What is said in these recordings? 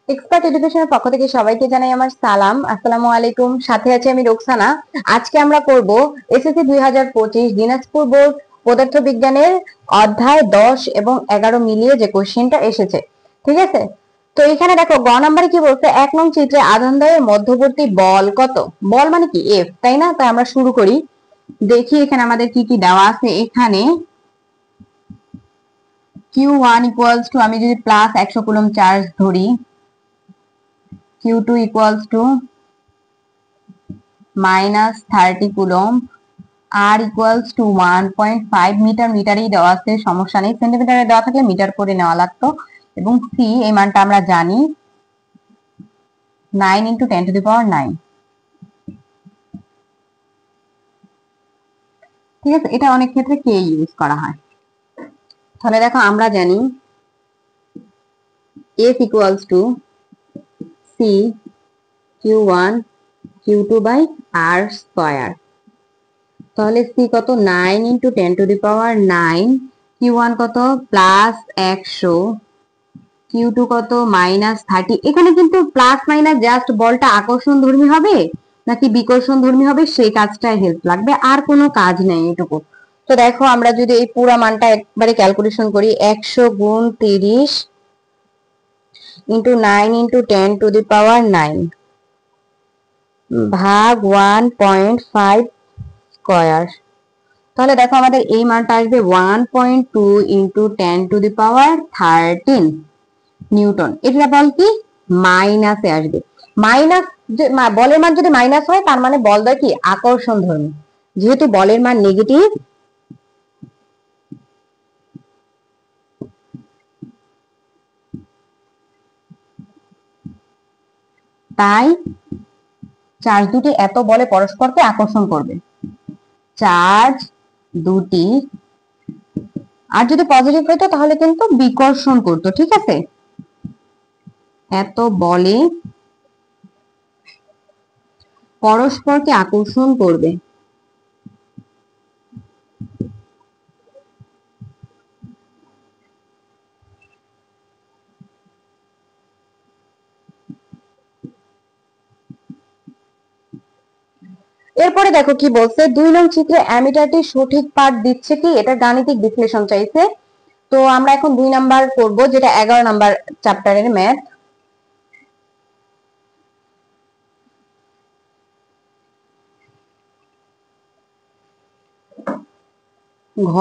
Expert এডুকেশনের পক্ষ থেকে সবাইকে জানাই আমার সালাম। আসসালামু আলাইকুম। সাথে আছি আমি রোকসানা। আজকে আমরা করব এসএসসি 2025 দিনাজপুর বোর্ড পদার্থ বিজ্ঞানের অধ্যায় 10 এবং 11 মিলিয়ে যে কোশ্চেনটা এসেছে। ঠিক আছে, তো এখানে দেখো গ নাম্বারে কি বলছে, 1 নং চিত্রে আধানদ্বয়ের মধ্যবর্তী বল কত। বল মানে কি এফ, তাই না? তাই আমরা শুরু করি। দেখি এখানে আমাদের কি কি দেওয়া আছে। এখানে Q1 ইকুয়ালস টু, আমি যদি প্লাস 100 কুলম্ব চার্জ ধরি, Q2 equals to minus 30 coulomb, R equals to 1.5 metre. মিটারেই দেওয়া আছে, সমস্যা নেই, সেন্টিমিটারে দেওয়া থাকলে মিটার করে নেওয়া লাগতো। এবং C এই মানটা আমরা জানি 9 × 10⁹। ঠিক আছে, এটা অনেক ক্ষেত্রে K ইউজ করা হয়। তাহলে দেখো আমরা জানি F equals to C Q1 Q2 by R square. তাহলে C কত, 9 × 10⁹, Q1 কত প্লাস 100, Q2 কত মাইনাস 30। এখানে কিন্তু প্লাস মাইনাস জাস্ট বলটা আকর্ষণ ধর্মী হবে নাকি বিকর্ষণ ধর্মী হবে সেই কাজটাই হেল্প লাগবে, আর কোনো কাজ নেই এটুকু। তো দেখো আমরা যদি এই পুরো মানটা একবারে ক্যালকুলেশন করি, 100 গুণ 30 × 9 × 10⁹ ভাগ 1.5 স্কয়ার। তাহলে দেখো আমাদের এই মানটা আসবে 1.2 × 10⁻13 নিউটন। এটা বল কি মাইনাসে আসবে। মাইনাস, বলের মান যদি মাইনাস হয় তার মানে বলটা কি আকর্ষণ ধর্মী। যেহেতু বলের মান নেগেটিভ, তাই চার্জ দুটি এত বলে পরস্পরকে আকর্ষণ করবে। চার্জ দুটি, আর যদি পজিটিভ হতো তাহলে কিন্তু বিকর্ষণ করতো। ঠিক আছে, এত বলে পরস্পরকে আকর্ষণ করবে। এরপরে দেখো কি বলছে, 2 নং চিত্রে অ্যামিটারটি সঠিক পাঠ দিচ্ছে কি, এটা গাণিতিক বিশ্লেষণ চাইছে। তো আমরা এখন 2 নাম্বার করব, যেটা 11 নাম্বার চ্যাপ্টারের ম্যাথ। ঘ,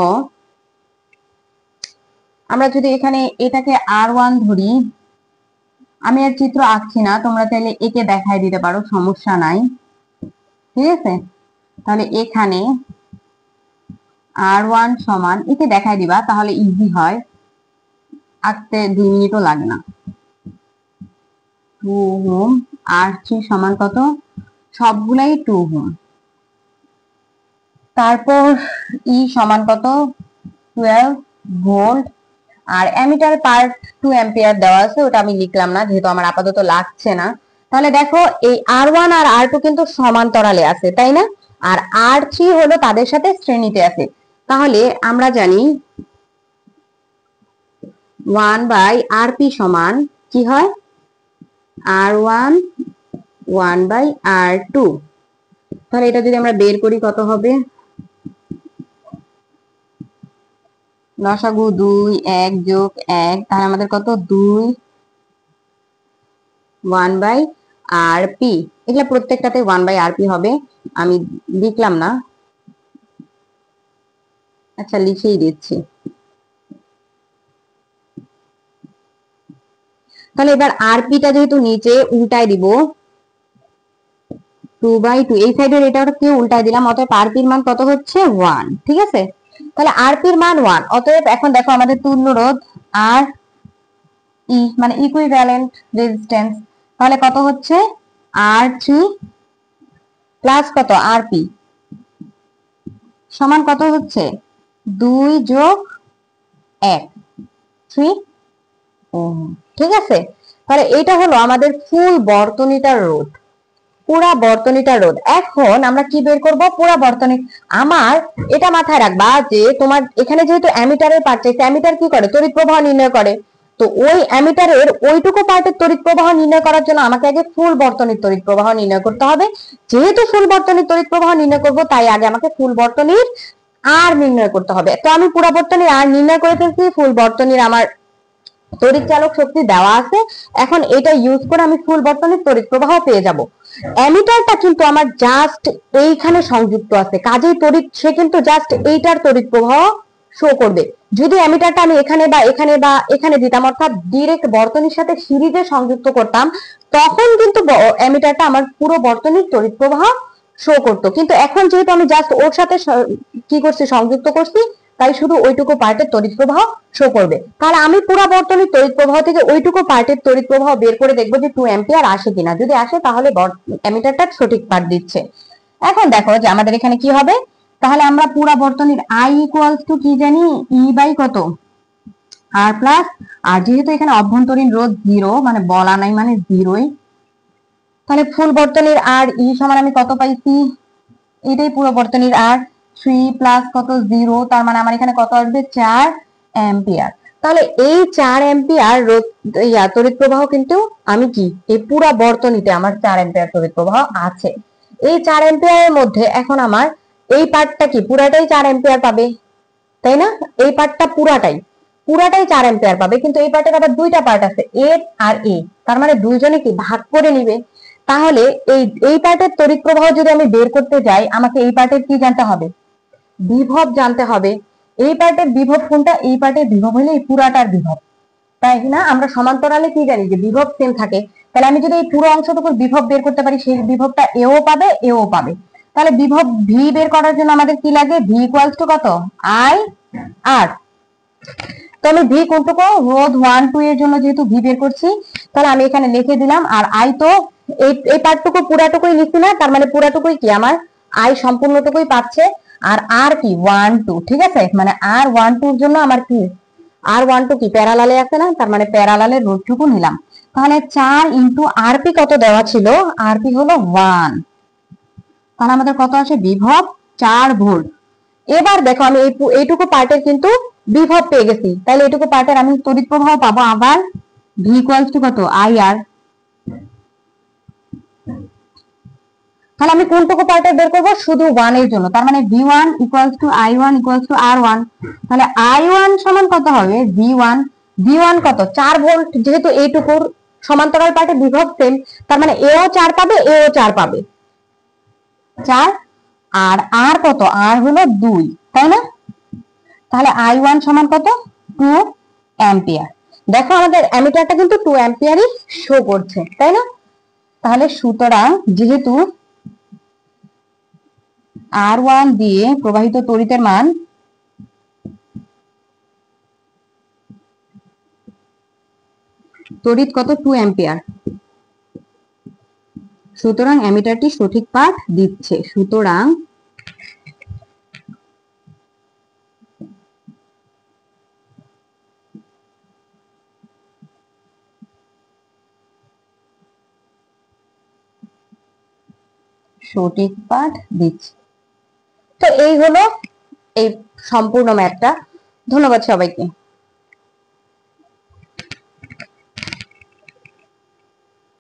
আমরা যদি এখানে এটাকে R1 ধরি, আমি আর চিত্র আঁকছি না, তোমরা চাইলে একে দেখাই দিতে পারো, সমস্যা নাই। ঠিক আছে, তাহলে এখানে R1 সমান, একে দেখাই দিবা তাহলে ইজি হয়, আঁকতে 2 মিনিটও লাগে না। 2 ওহম। R3 সমান কত, সবগুলাই 2 ওহম। তারপর ই সমান কত, 12 ভোল্ট। আর অ্যামিটার পার্ট 2 অ্যাম্পিয়ার দেওয়া আছে, ওটা আমি লিখলাম না যেহেতু আমার আপাতত লাগছে না। তাহলে দেখো এই R1 আর R2 কিন্তু সমান্তরালে আছে, তাই না? আর R3 হলো তাদের সাথে শ্রেণীতে আছে। তাহলে আমরা জানি 1/RP সমান কি হয়, R1 1/R2। তাহলে এটা যদি আমরা বের করি কত হবে, লসাগু 2, 1 যোগ 1, তাহলে আমাদের কত 2 1/RP। এগুলা প্রত্যেকটাতে 1/RP হবে, আমি লিখলাম না, আচ্ছা লিখেই দিচ্ছি। তাহলে এবার আরপিটা যেহেতু নিচে, উল্টায় দিব 2/2, এই সাইডের এটাকে উল্টায় দিলাম, অতএব আরপির মান কত হচ্ছে 1। ঠিক আছে, তাহলে আরপির মান 1, অতএব এখন দেখো আমাদের তুল্য রোধ আর ই মানে ইকুইভ্যালেন্ট রেজিস্ট্যান্স, তাহলে কত হচ্ছে R3 প্লাস কত আরপি সমান কত হচ্ছে 2 যোগ 1, 3 ওহম। ঠিক আছে, তাহলে এটা হলো আমাদের ফুল বর্তনীটার রোধ, পুরা বর্তনীটার রোধ। এখন আমরা কি বের করব, পুরা বর্তনী। আমার এটা মাথায় রাখবা যে তোমার এখানে যেহেতু অ্যামিটারের পার্ট চাইছে, অ্যামিটার কি করে, তড়িৎ প্রবাহ নির্ণয় করে। তো ওই অ্যামিটারের ওইটুকু পার্টের তড়িৎ প্রবাহ নির্ণয় করার জন্য আমাকে আগে ফুল বর্তনীর তড়িৎ প্রবাহ নির্ণয় করতে হবে। যেহেতু ফুল বর্তনীর তড়িৎ প্রবাহ নির্ণয় করব, তাই আগে আমাকে ফুল বর্তনীর আর নির্ণয় করতে হবে। তো আমি পুরা বর্তনীর আর নির্ণয় করে ফেলছি, ফুল বর্তনীর আমার তড়িৎ চালক শক্তি দেওয়া আছে। এখন এটা ইউজ করে আমি ফুল বর্তনীর তড়িৎ প্রবাহ পেয়ে যাব। অ্যামিটারটা কিন্তু আমার জাস্ট এইখানে সংযুক্ত আছে, কাজেই তড়িৎ সে কিন্তু জাস্ট এইটার তড়িৎ প্রবাহ শো করবে। যদি অ্যামিটারটা আমি এখানে বা এখানে বা এখানে দিতাম, অর্থাৎ ডিরেক্ট বর্তনীর সাথে সিরিজে সংযুক্ত করতাম, তখন কিন্তু অ্যামিটারটা আমার পুরো বর্তনীর তড়িৎ প্রবাহ শো করতো। কিন্তু এখন যেহেতু আমি জাস্ট ওর সাথে কি করছি, সংযুক্ত করছি, তাই শুধু ওইটুকু পার্টের তড়িৎ প্রবাহ শো করবে। তাহলে আমি পুরো বর্তনীর তড়িৎ প্রবাহ থেকে ওইটুকু পার্টের তড়িৎ প্রবাহ বের করে দেখবো যে 2 অ্যাম্পিয়ার আসে কিনা। যদি আসে তাহলে অ্যামিটারটা সঠিক পার্ট দিচ্ছে। এখন দেখো যে আমাদের এখানে কি হবে, তাহলে আমরা পুরো বর্তনীর I ইকুয়ালস টু কি জানি, E বাই কত, আর প্লাস, আর যেহেতু এখানে অভ্যন্তরীণ রোধ 0, মানে বলা নাই মানে 0ই, তাহলে ফুল বর্তনীর আর E সমান আমি কত পাইছি, এটাই পুরো বর্তনীর আর 3 প্লাস কত 0, তার মানে আমার এখানে কত আসবে 4 অ্যাম্পিয়ার। তাহলে এই 4 অ্যাম্পিয়ার তড়িৎ প্রবাহ কিন্তু আমি কি এই পুরো বর্তনীতে আমার 4 অ্যাম্পিয়ার তড়িৎ প্রবাহ আছে। এই 4 অ্যাম্পিয়ারের মধ্যে এখন আমার এই পার্টটা কি পুরাটাই 4 অ্যাম্পিয়ার পাবে, তাই না? এই পার্টটা পুরাটাই 4 অ্যাম্পিয়ার পাবে, কিন্তু এই পার্টের আবার দুইটা পার্ট আছে, এ আর এ, তার মানে দুইজনে কি ভাগ করে নিবে। তাহলে এই পার্টের তড়িৎ প্রবাহ যদি আমি বের করতে যাই, আমাকে এই পার্টের কি জানতে হবে, বিভব জানতে হবে। এই পার্টের বিভব কোনটা, এই পার্টের বিভব হলে এই পুরাটার বিভব, তাই না? আমরা সমান্তরালে কি জানি যে বিভব সেম থাকে। তাহলে আমি যদি এই পুরো অংশটুকুর বিভব বের করতে পারি, সেই বিভবটা এও পাবে এও পাবে। তাহলে বিভব ভি বের করার জন্য আমাদের কি লাগে, ভি ইকুয়ালস টু কত, আই আর। তো আমি ভি কোনটুকু, রোধ 1 2 এর জন্য যেহেতু ভি বের করছি, তাহলে আমি এখানে লিখে দিলাম। আর আই তো এই পার্টটুকু পুরাটুকুই লিখছি না, তার মানে পুরাটুকুই কি আমার আই সম্পূর্ণটুকুই পাচ্ছে। আর আর কি 1 2, ঠিক আছে, মানে আর 1 2 এর জন্য আমার কি আর 1 2 কি প্যারালালে আছে না, তার মানে প্যারালালের রোধটুকু নিলাম। তাহলে 4 ইনটু আরপি কত দেওয়া ছিল, আরপি হলো 1, তাহলে আমাদের কত আসে, বিভব 4 ভোল্ট। এবার দেখো আমি এইটুকু পার্টের কিন্তু বিভব পেয়ে গেছি, তাহলে এইটুকু পার্টের আমি তড়িৎ প্রবাহ পাবো আবার ভি ইকুয়ালস টু কত, আই আর। তাহলে আমি কোনটুকু পার্টের বের করবো, শুধু 1 এর জন্য, তার মানে V1 equals to I1 equals to R1। তাহলে I1 সমান কত হবে, V1, V1 কত 4 ভোল্ট, যেহেতু এইটুকুর সমান্তরাল পার্টে বিভব সেম, তার মানে এও 4 পাবে এও 4 পাবে, 4। আর আর কত, আর হলো 2, তাই না? তাহলে I1 সমান কত, 2 অ্যাম্পিয়ার। দেখো আমাদের অ্যামিটারটা কিন্তু 2 অ্যাম্পিয়ারই শো করছে, তাই না? তাহলে সুতরাং যেহেতু R1 দিয়ে প্রবাহিত তড়িতের মান তড়িৎ কত, 2 অ্যাম্পিয়ার, সুতরাং অ্যামিটারটি সঠিক পাঠ দিচ্ছে। সুতরাং সঠিক পাঠ দিচ্ছে। তো এই হলো এই সম্পূর্ণ ম্যাথটা। ধন্যবাদ সবাইকে।